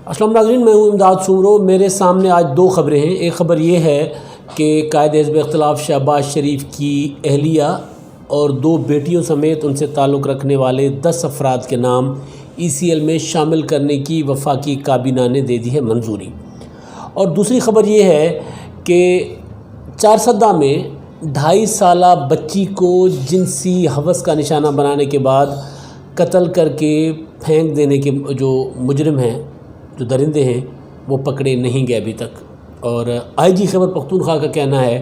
السلام ناظرین، میں ہوں امداد سومرو۔ میرے سامنے آج دو خبریں ہیں۔ ایک خبر یہ ہے کہ قائد حزب اختلاف شہباز شریف کی اہلیہ اور 2 بیٹیوں سمیت ان سے تعلق رکھنے والے 10 افراد کے نام ECL میں شامل کرنے کی وفاقی کابینہ نے دے دی ہے منظوری۔ اور دوسری خبر یہ ہے کہ چارسدہ میں 2.5 سالہ بچی کو جنسی ہوس کا نشانہ بنانے کے بعد قتل کر کے پھینک دینے کے جو مجرم ہیں، جو درندے ہیں، وہ پکڑے نہیں گئے ابھی تک۔ اور IG خیبر پختونخوا کا کہنا ہے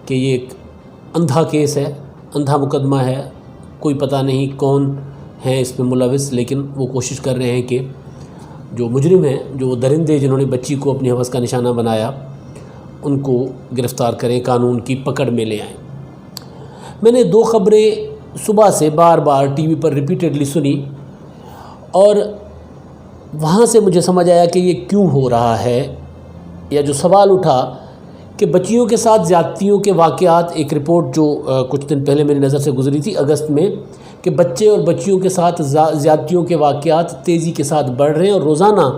کہ یہ ایک اندھا کیس ہے، اندھا مقدمہ ہے، کوئی پتہ نہیں کون ہیں اس میں ملوث، لیکن وہ کوشش کر رہے ہیں کہ جو مجرم ہیں، جو درندے جنہوں نے بچی کو اپنی ہوس کا نشانہ بنایا، ان کو گرفتار کریں، قانون کی پکڑ میں لے آئیں۔ میں نے 2 خبریں صبح سے بار بار TV پر ریپیٹڈلی سنی، اور وہاں سے مجھے سمجھ آیا کہ یہ کیوں ہو رہا ہے، یا جو سوال اٹھا کہ بچیوں کے ساتھ زیادتیوں کے واقعات، ایک رپورٹ جو کچھ دن پہلے میری نظر سے گزری تھی اگست میں، کہ بچے اور بچیوں کے ساتھ زیادتیوں کے واقعات تیزی کے ساتھ بڑھ رہے ہیں، اور روزانہ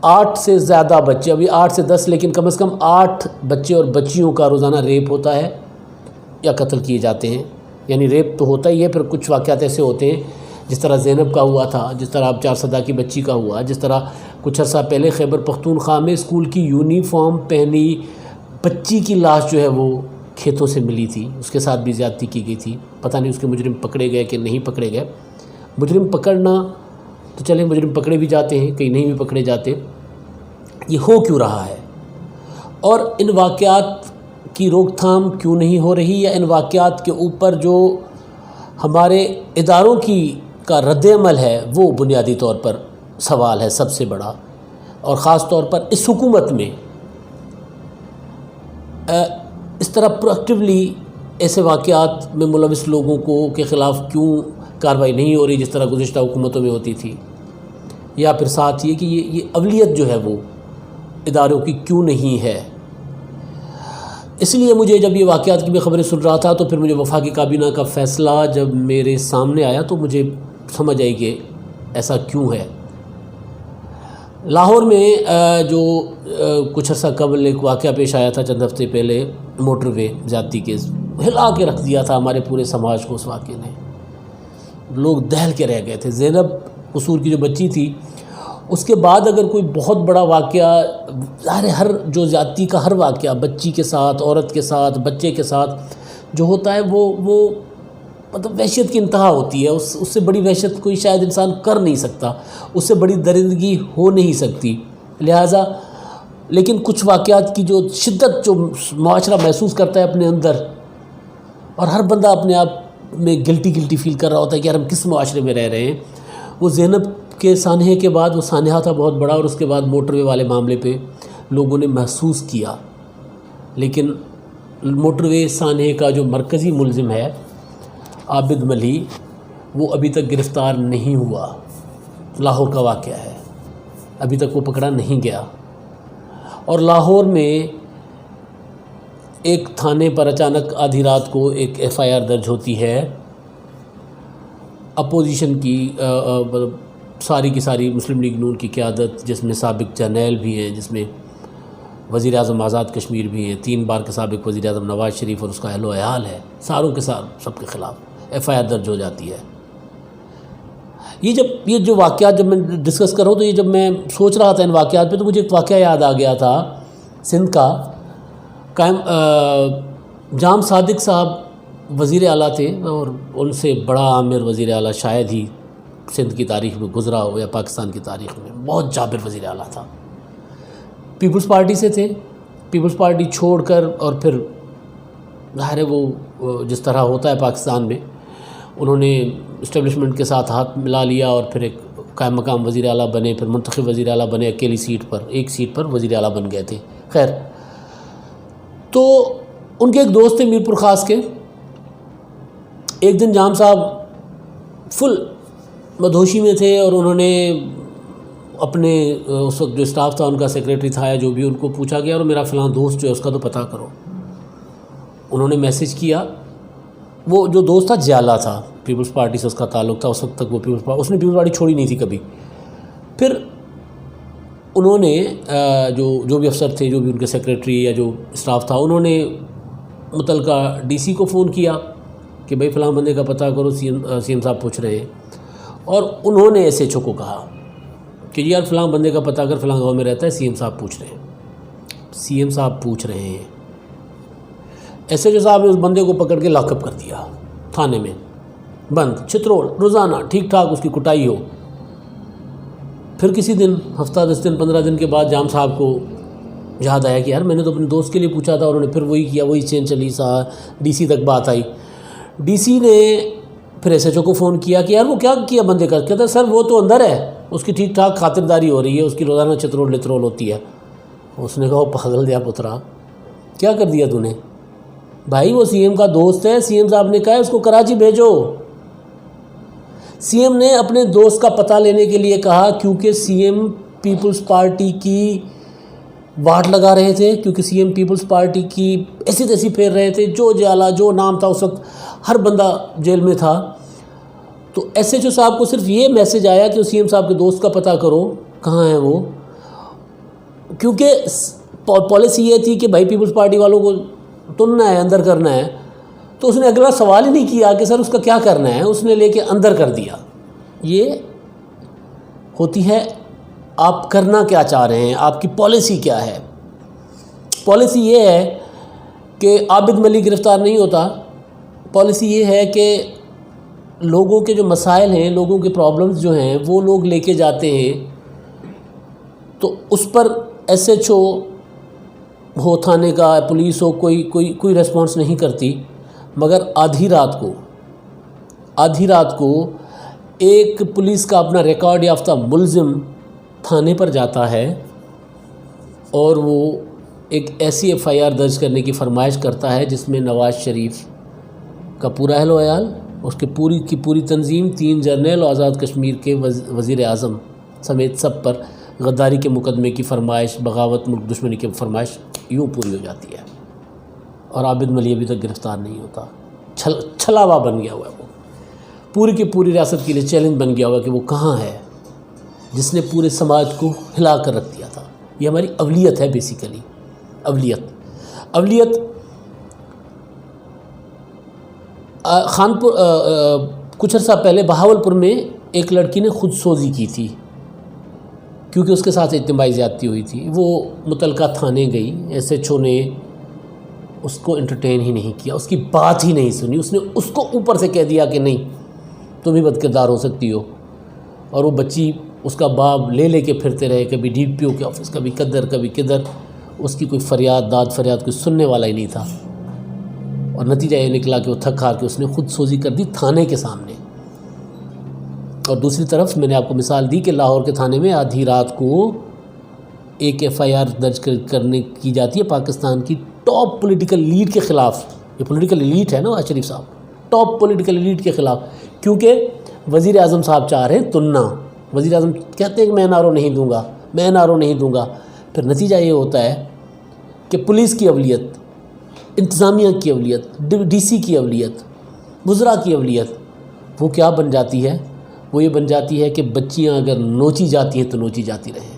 8 سے زیادہ بچے، ابھی 8 سے 10، لیکن کم از کم 8 بچے اور بچیوں کا روزانہ ریپ ہوتا ہے یا قتل کیے جاتے ہیں۔ یعنی ریپ تو ہوتا ہی ہے، پھر کچھ واقعات ایسے ہوتے ہیں جس طرح زینب کا ہوا تھا، جس طرح اب چارسدہ کی بچی کا ہوا، جس طرح کچھ عرصہ پہلے خیبر پختونخوا میں اسکول کی یونیفارم پہنی بچی کی لاش جو ہے وہ کھیتوں سے ملی تھی، اس کے ساتھ بھی زیادتی کی گئی تھی۔ پتہ نہیں اس کے مجرم پکڑے گئے کہ نہیں پکڑے گئے۔ مجرم پکڑنا تو چلیں، مجرم پکڑے بھی جاتے ہیں، کہیں نہیں بھی پکڑے جاتے۔ یہ ہو کیوں رہا ہے، اور ان واقعات کی روک تھام کیوں نہیں ہو رہی، یا ان واقعات کے اوپر جو ہمارے اداروں کا رد عمل ہے وہ بنیادی طور پر سوال ہے سب سے بڑا۔ اور خاص طور پر اس حکومت میں اس طرح پرویکٹیولی ایسے واقعات میں ملوث لوگوں کے خلاف کیوں کارروائی نہیں ہو رہی جس طرح گزشتہ حکومتوں میں ہوتی تھی، یا پھر ساتھ یہ کہ یہ اولویت جو ہے وہ اداروں کی کیوں نہیں ہے۔ اس لیے مجھے جب یہ واقعات کی میں خبریں سن رہا تھا، تو پھر مجھے وفاقی کابینہ کا فیصلہ جب میرے سامنے آیا تو مجھے سمجھ آئی کہ ایسا کیوں ہے۔ لاہور میں جو کچھ عرصہ قبل ایک واقعہ پیش آیا تھا، چند ہفتے پہلے، موٹر وے زیادتی کیس، ہلا کے رکھ دیا تھا ہمارے پورے سماج کو اس واقعے نے۔ لوگ دہل کے رہ گئے تھے۔ زینب قصور کی جو بچی تھی، اس کے بعد اگر کوئی بہت بڑا واقعہ، ظاہر ہر جو زیادتی کا ہر واقعہ بچی کے ساتھ، عورت کے ساتھ، بچے کے ساتھ جو ہوتا ہے وہ مطلب وحشت کی انتہا ہوتی ہے۔ اس سے بڑی وحشت کوئی شاید انسان کر نہیں سکتا، اس سے بڑی درندگی ہو نہیں سکتی۔ لہٰذا لیکن کچھ واقعات کی جو شدت جو معاشرہ محسوس کرتا ہے اپنے اندر، اور ہر بندہ اپنے آپ میں گلٹی فیل کر رہا ہوتا ہے کہ یار ہم کس معاشرے میں رہ رہے ہیں۔ وہ زینب کے سانحے کے بعد، وہ سانحہ تھا بہت بڑا، اور اس کے بعد موٹر وے والے معاملے پہ لوگوں نے محسوس کیا، لیکن موٹر وے سانحے کا جو مرکزی ملزم ہے عابد ملی، وہ ابھی تک گرفتار نہیں ہوا۔ لاہور کا واقعہ ہے، ابھی تک وہ پکڑا نہیں گیا۔ اور لاہور میں ایک تھانے پر اچانک آدھی رات کو ایک FIR درج ہوتی ہے، اپوزیشن کی ساری کی ساری مسلم لیگ نون کی قیادت، جس میں سابق جرنیل بھی ہیں، جس میں وزیر اعظم آزاد کشمیر بھی ہیں، 3 بار کے سابق وزیر اعظم نواز شریف اور اس کا اہل و عیال ہے، ساروں کے سب کے خلاف FIR درج ہو جاتی ہے۔ یہ جو واقعات جب میں ڈسکس کر رہا ہوں، تو یہ جب میں سوچ رہا تھا ان واقعات پہ، تو مجھے ایک واقعہ یاد آ گیا تھا سندھ کا۔ جام صادق صاحب وزیر اعلیٰ تھے، اور ان سے بڑا عامر وزیر اعلیٰ شاید ہی سندھ کی تاریخ میں گزرا ہو، یا پاکستان کی تاریخ میں۔ بہت جابر وزیر اعلیٰ تھا، پیپلز پارٹی سے تھے۔ پیپلز پارٹی چھوڑ کر، اور پھر ظاہر ہے وہ جس طرح ہوتا ہے پاکستان میں، انہوں نے اسٹیبلشمنٹ کے ساتھ ہاتھ ملا لیا، اور پھر ایک قائم مقام وزیر اعلیٰ بنے، پھر منتخب وزیر اعلیٰ بنے، اکیلی ایک سیٹ پر وزیر اعلیٰ بن گئے تھے۔ خیر، تو ان کے ایک دوست تھے میر پور خاص کے۔ ایک دن جام صاحب فل مدہوشی میں تھے، اور انہوں نے اپنے اس وقت جو اسٹاف تھا، ان کا سیکریٹری تھا یا جو بھی، ان کو پوچھا گیا، اور میرا فلاں دوست جو ہے اس کا تو پتہ کرو۔ انہوں نے میسج کیا۔ وہ جو دوست تھا جیالہ تھا، پیپلز پارٹی سے اس کا تعلق تھا، اس وقت تک وہ اس نے پیپلز پارٹی چھوڑی نہیں تھی کبھی۔ پھر انہوں نے جو بھی افسر تھے، جو بھی ان کے سیکریٹری یا جو اسٹاف تھا، انہوں نے متعلقہ ڈی سی کو فون کیا کہ بھائی فلاں بندے کا پتہ کرو، سی ایم صاحب پوچھ رہے ہیں. اور انہوں نے ایس ایچ او کو کہا کہ یار فلاں بندے کا پتہ اگر فلاں گاؤں میں رہتا ہے، سی ایم صاحب پوچھ رہے ہیں. سی ایم صاحب پوچھ رہے ہیں. ایس ایچ او صاحب نے اس بندے کو پکڑ کے لاک اپ کر دیا تھانے میں، بند چترول، روزانہ ٹھیک ٹھاک اس کی کٹائی ہو. پھر کسی دن، ہفتہ 10 دن 15 دن کے بعد جام صاحب کو یاد آیا کہ یار میں نے تو اپنے دوست کے لیے پوچھا تھا. اور انہوں نے پھر وہی کیا، وہی چین چلی ڈی سی تک بات آئی. ڈی سی نے پھر ایس ایچ او کو فون کیا کہ یار وہ کیا کیا بندے کا؟ کہتا ہے سر وہ تو اندر ہے، اس کی ٹھیک ٹھاک خاطرداری ہو رہی ہے، اس کی روزانہ چترول لترول ہوتی ہے. اس نے کہا وہ پاگل دیا پترا، کیا کر دیا تو نے؟ بھائی وہ سی ایم کا دوست ہے، سی ایم صاحب نے کہا ہے اس کو کراچی بھیجو. سی ایم نے اپنے دوست کا پتہ لینے کے لیے کہا، کیونکہ سی ایم پیپلز پارٹی کی واٹ لگا رہے تھے، کیونکہ سی ایم پیپلز پارٹی کی ایسی تیسی پھیر رہے تھے، جو جالا جو نام تھا اس وقت ہر بندہ جیل میں تھا. تو ایس ایچ او صاحب کو صرف یہ میسج آیا کہ سی ایم صاحب کے دوست کا پتہ کرو کہاں ہے وہ، کیونکہ پالیسی یہ تھی کہ بھائی پیپلز پارٹی والوں کو تننا ہے، اندر کرنا ہے. تو اس نے اگلا سوال ہی نہیں کیا کہ سر اس کا کیا کرنا ہے، اس نے لے کے اندر کر دیا. یہ ہوتی ہے آپ کرنا کیا چاہ رہے ہیں، آپ کی پالیسی کیا ہے. پالیسی یہ ہے کہ عابد ملک گرفتار نہیں ہوتا. پالیسی یہ ہے کہ لوگوں کے جو مسائل ہیں، لوگوں کے پرابلمز جو ہیں وہ لوگ لے کے جاتے ہیں، تو اس پر ایس ایچ او ہو، تھانے کا پولیس ہو، کوئی ریسپانس نہیں کرتی. مگر آدھی رات کو ایک پولیس کا اپنا ریکارڈ یافتہ ملزم تھانے پر جاتا ہے اور وہ ایک ایسی ایف آئی آر درج کرنے کی فرمائش کرتا ہے جس میں نواز شریف کا پورا اہل و عیال، اس کے پوری تنظیم، 3 جرنیل اور آزاد کشمیر کے وزیر اعظم سمیت سب پر غداری کے مقدمے کی فرمائش، بغاوت، ملک دشمنی کی فرمائش یوں پوری ہو جاتی ہے. اور عابد ملی ابھی تک گرفتار نہیں ہوتا. چھلاوا بن گیا ہوا ہے وہ، پوری کی پوری ریاست کے لیے چیلنج بن گیا ہوا کہ وہ کہاں ہے جس نے پورے سماج کو ہلا کر رکھ دیا تھا. یہ ہماری اولیت ہے بیسیکلی. اولیت خانپور کچھ عرصہ پہلے بہاولپور میں ایک لڑکی نے خود سوزی کی تھی کیونکہ اس کے ساتھ اجتماعی زیادتی ہوئی تھی. وہ متعلقہ تھانے گئی، ایس ایچ او نے اس کو انٹرٹین ہی نہیں کیا، اس کی بات ہی نہیں سنی. اس نے اس کو اوپر سے کہہ دیا کہ نہیں تم بھی بد کردار ہو سکتی ہو. اور وہ بچی، اس کا باپ لے کے پھرتے رہے، کبھی ڈی پی او کے آفس، کبھی کدھر. اس کی کوئی داد فریاد کوئی سننے والا ہی نہیں تھا. اور نتیجہ یہ نکلا کہ وہ تھک ہار کے اس نے خود سوزی کر دی تھانے کے سامنے. اور دوسری طرف میں نے آپ کو مثال دی کہ لاہور کے تھانے میں آدھی رات کو ایک ایف آئی آر درج کرنے کی جاتی ہے پاکستان کی ٹاپ پولیٹیکل لیڈ کے خلاف. یہ پولیٹیکل ایلیٹ ہے نواز شریف صاحب، ٹاپ پولیٹیکل ایلیٹ کے خلاف، کیونکہ وزیر اعظم صاحب چاہ رہے ہیں تننا. وزیر اعظم کہتے ہیں کہ میں نعرو نہیں دوں گا. پھر نتیجہ یہ ہوتا ہے کہ پولیس کی اولیت، انتظامیہ کی اولیت، ڈی سی کی اولیت، وزراء کی اولیت وہ کیا بن جاتی ہے؟ وہ یہ بن جاتی ہے کہ بچیاں اگر نوچی جاتی ہیں تو نوچی جاتی رہیں،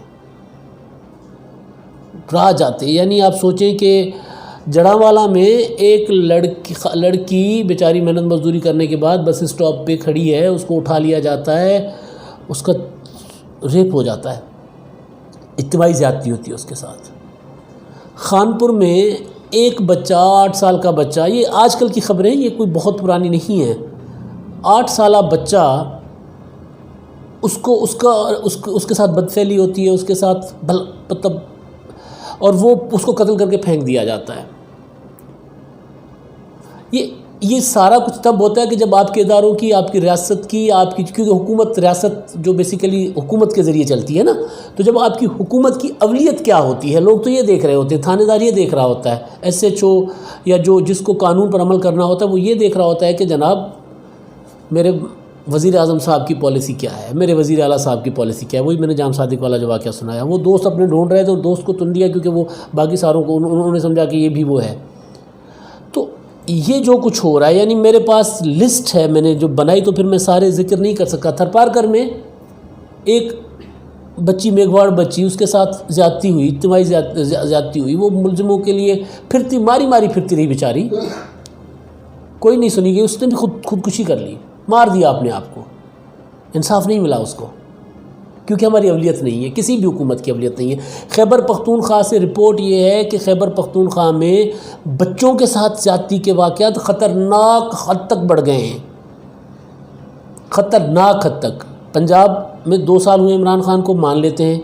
راہ جاتے. یعنی آپ سوچیں کہ جڑاوالا میں ایک لڑکی بیچاری محنت مزدوری کرنے کے بعد بس اسٹاپ پہ کھڑی ہے، اس کو اٹھا لیا جاتا ہے، اس کا ریپ ہو جاتا ہے، اجتماعی زیادتی ہوتی ہے اس کے ساتھ. خانپور میں ایک بچہ، 8 سال کا بچہ، یہ آج کل کی خبریں، یہ کوئی بہت پرانی نہیں ہیں، 8 سالہ بچہ، اس کے ساتھ بدفعلی ہوتی ہے، اس کے ساتھ مطلب، اور وہ اس کو قتل کر کے پھینک دیا جاتا ہے. یہ سارا کچھ تب ہوتا ہے کہ جب آپ کے اداروں کی، آپ کی ریاست کی، آپ کی، کیونکہ حکومت، ریاست جو بیسیکلی حکومت کے ذریعے چلتی ہے نا، تو جب آپ کی حکومت کی اولیت کیا ہوتی ہے، لوگ تو یہ دیکھ رہے ہوتے ہیں، تھانے دار یہ دیکھ رہا ہوتا ہے، ایس ایچ او یا جس کو قانون پر عمل کرنا ہوتا ہے وہ یہ دیکھ رہا ہوتا ہے کہ جناب میرے وزیر اعظم صاحب کی پالیسی کیا ہے، میرے وزیر اعلیٰ صاحب کی پالیسی کیا ہے. وہی میں نے جام صادق والا جو واقعہ سنایا، وہ دوست اپنے ڈھونڈ رہے تھے اور دوست کو تن دیا کیونکہ وہ باقی ساروں کو انہوں نے سمجھا کہ یہ بھی وہ ہے. تو یہ جو کچھ ہو رہا ہے، یعنی میرے پاس لسٹ ہے، میں نے جو بنائی، تو پھر میں سارے ذکر نہیں کر سکتا. تھرپارکر میں ایک بچی میگھواڑ بچی، اس کے ساتھ زیادتی ہوئی، اجتماعی زیادتی ہوئی، وہ ملزموں کے لیے پھرتی ماری پھرتی رہی بیچاری، کوئی نہیں سنی گئی، اس نے بھی خودکشی کر لی، مار دیا اپنے آپ کو، انصاف نہیں ملا اس کو، کیونکہ ہماری اولویت نہیں ہے، کسی بھی حکومت کی اولویت نہیں ہے۔ خیبر پختونخوا سے رپورٹ یہ ہے کہ خیبر پختونخوا میں بچوں کے ساتھ زیادتی کے واقعات خطرناک حد تک بڑھ گئے ہیں، خطرناک حد تک۔ پنجاب میں 2 سال ہوئے عمران خان کو، مان لیتے ہیں،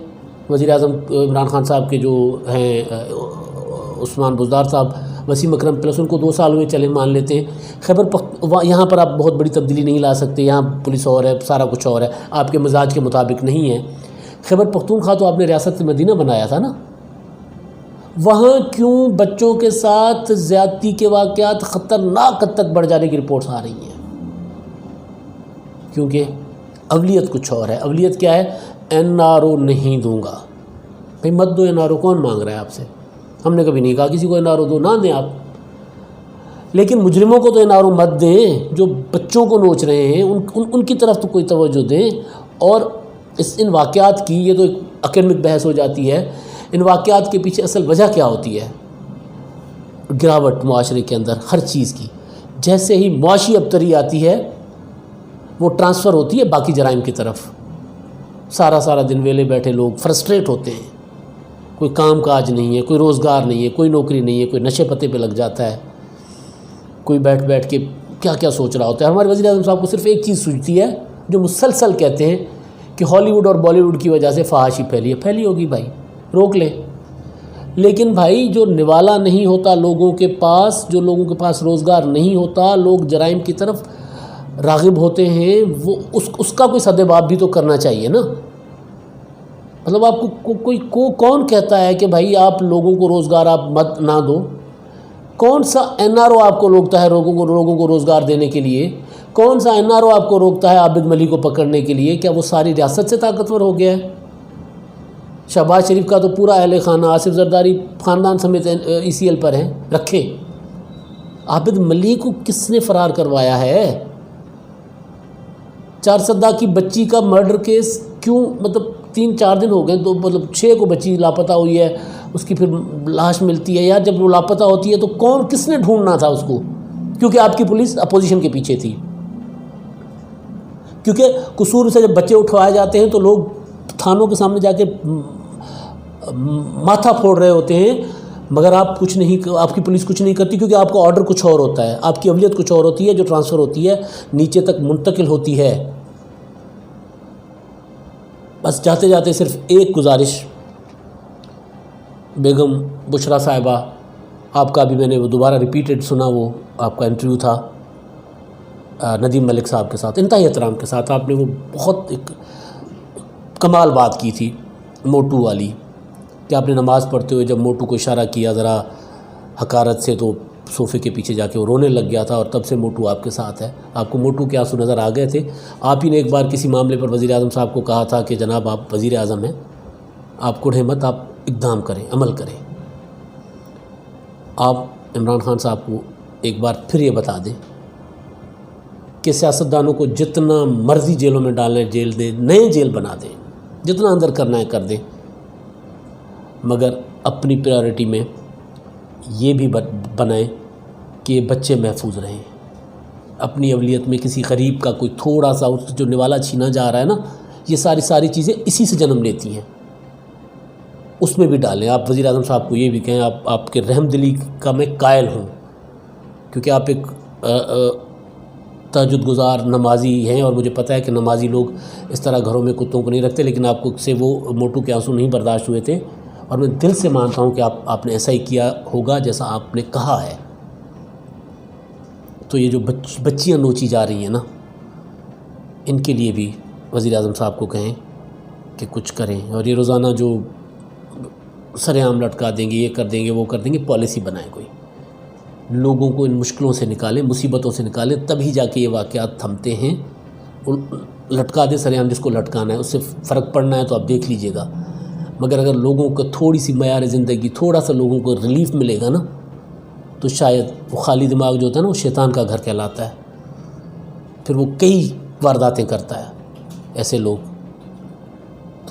وزیر اعظم عمران خان صاحب کے جو ہیں عثمان بزدار صاحب، وسیم اکرم پلس ان کو 2 سال ہوئے، چلیں مان لیتے ہیں۔ یہاں پر آپ بہت بڑی تبدیلی نہیں لا سکتے، یہاں پولیس اور ہے، سارا کچھ اور ہے، آپ کے مزاج کے مطابق نہیں ہے۔ خیبر پختونخوا تو آپ نے ریاست مدینہ بنایا تھا نا، وہاں کیوں بچوں کے ساتھ زیادتی کے واقعات خطرناک حد تک بڑھ جانے کی رپورٹس آ رہی ہیں؟ کیونکہ اولویت کچھ اور ہے۔ اولویت کیا ہے؟ NRO نہیں دوں گا۔ بھئی مت دو NRO، کون مانگ رہا ہے آپ سے؟ ہم نے کبھی نہیں کہا کسی کو NRO دو، نہ دیں آپ، لیکن مجرموں کو تو NRO مت دیں، جو بچوں کو نوچ رہے ہیں ان کی طرف تو کوئی توجہ دیں۔ اور ان واقعات کی، یہ تو ایک اکیڈمک بحث ہو جاتی ہے، ان واقعات کے پیچھے اصل وجہ کیا ہوتی ہے؟ گراوٹ معاشرے کے اندر ہر چیز کی، جیسے ہی معاشی ابتری آتی ہے وہ ٹرانسفر ہوتی ہے باقی جرائم کی طرف۔ سارا دن ویلے بیٹھے لوگ فرسٹریٹ ہوتے ہیں، کوئی کام کاج نہیں ہے، کوئی روزگار نہیں ہے، کوئی نوکری نہیں ہے، کوئی نشے پتے پہ لگ جاتا ہے، کوئی بیٹھ کے کیا سوچ رہا ہوتا ہے۔ ہمارے وزیر اعظم صاحب کو صرف ایک چیز سوچتی ہے، جو مسلسل کہتے ہیں کہ ہالی ووڈ اور بالی ووڈ کی وجہ سے فحاشی پھیلی ہوگی، بھائی روک لیں۔ لیکن بھائی جو نوالا نہیں ہوتا لوگوں کے پاس، جو لوگوں کے پاس روزگار نہیں ہوتا، لوگ جرائم کی طرف راغب ہوتے ہیں، وہ اس کا کوئی سدباب بھی تو کرنا چاہیے نا۔ مطلب آپ کو کون کہتا ہے کہ بھائی آپ لوگوں کو روزگار آپ مت نہ دو؟ کون سا NRO آپ کو روکتا ہے لوگوں کو روزگار دینے کے لیے؟ کون سا NRO آپ کو روکتا ہے عابد ملی کو پکڑنے کے لیے؟ کیا وہ ساری ریاست سے طاقتور ہو گیا ہے؟ شہباز شریف کا تو پورا اہل خانہ، آصف زرداری خاندان سمیت ECL پر ہیں رکھے۔ عابد ملی کو کس نے فرار کروایا ہے؟ 4 سدہ کی بچی کا مرڈر کیس کیوں، مطلب 3-4 دن ہو گئے، تو مطلب 6 کو بچی لاپتہ ہوئی ہے، اس کی پھر لاش ملتی ہے۔ یار جب وہ لاپتہ ہوتی ہے تو کس نے ڈھونڈنا تھا اس کو؟ کیونکہ آپ کی پولیس اپوزیشن کے پیچھے تھی، کیونکہ قصور سے جب بچے اٹھوائے جاتے ہیں تو لوگ تھانوں کے سامنے جا کے ماتھا پھوڑ رہے ہوتے ہیں، مگر آپ کی پولیس کچھ نہیں کرتی، کیونکہ آپ کا آرڈر کچھ اور ہوتا ہے، آپ کی اولویت کچھ اور ہوتی ہے، جو ٹرانسفر ہوتی ہے نیچے تک منتقل ہوتی ہے۔ بس جاتے جاتے صرف ایک گزارش، بیگم بشرا صاحبہ، آپ کا بھی میں نے وہ دوبارہ ریپیٹڈ سنا، وہ آپ کا انٹرویو تھا ندیم ملک صاحب کے ساتھ، انتہائی احترام کے ساتھ آپ نے وہ بہت ایک کمال بات کی تھی موٹو والی، کہ آپ نے نماز پڑھتے ہوئے جب موٹو کو اشارہ کیا ذرا حقارت سے، تو صوفے کے پیچھے جا کے وہ رونے لگ گیا تھا، اور تب سے موٹو آپ کے ساتھ ہے۔ آپ کو موٹو کے آنسو نظر آ گئے تھے۔ آپ ہی نے ایک بار کسی معاملے پر وزیر اعظم صاحب کو کہا تھا کہ جناب آپ وزیر اعظم ہیں، آپ کوڑھیں مت، آپ اقدام کریں، عمل کریں۔ آپ عمران خان صاحب کو ایک بار پھر یہ بتا دیں کہ سیاستدانوں کو جتنا مرضی جیلوں میں ڈالیں جیل دیں، نئے جیل بنا دیں، جتنا اندر کرنا ہے کر دیں، مگر اپنی پریورٹی میں یہ بھی بنائیں کہ بچے محفوظ رہیں۔ اپنی اولویت میں کسی غریب کا کوئی تھوڑا سا جو نوالا چھینا جا رہا ہے نا، یہ ساری چیزیں اسی سے جنم لیتی ہیں، اس میں بھی ڈالیں۔ آپ وزیر اعظم صاحب کو یہ بھی کہیں، آپ کے رحم دلی کا میں قائل ہوں، کیونکہ آپ ایک تہجد گزار نمازی ہیں، اور مجھے پتہ ہے کہ نمازی لوگ اس طرح گھروں میں کتوں کو نہیں رکھتے، لیکن آپ کو سے وہ موٹو کے آنسو نہیں برداشت ہوئے تھے، اور میں دل سے مانتا ہوں کہ آپ نے ایسا ہی کیا ہوگا جیسا آپ نے کہا ہے۔ تو یہ جو بچیاں نوچی جا رہی ہیں نا، ان کے لیے بھی وزیر اعظم صاحب کو کہیں کہ کچھ کریں، اور یہ روزانہ جو سر عام لٹکا دیں گے، یہ کر دیں گے، وہ کر دیں گے، پالیسی بنائیں، کوئی لوگوں کو ان مشکلوں سے نکالیں، مصیبتوں سے نکالیں، تبھی جا کے یہ واقعات تھمتے ہیں۔ لٹکا دیں سر عام، جس کو لٹکانا ہے، اس سے فرق پڑنا ہے تو آپ دیکھ لیجئے گا، مگر اگر لوگوں کو تھوڑی سی معیار زندگی، تھوڑا سا لوگوں کو ریلیف ملے گا نا، تو شاید وہ خالی دماغ جو ہوتا ہے نا، وہ شیطان کا گھر کہلاتا ہے، پھر وہ کئی وارداتیں کرتا ہے ایسے لوگ۔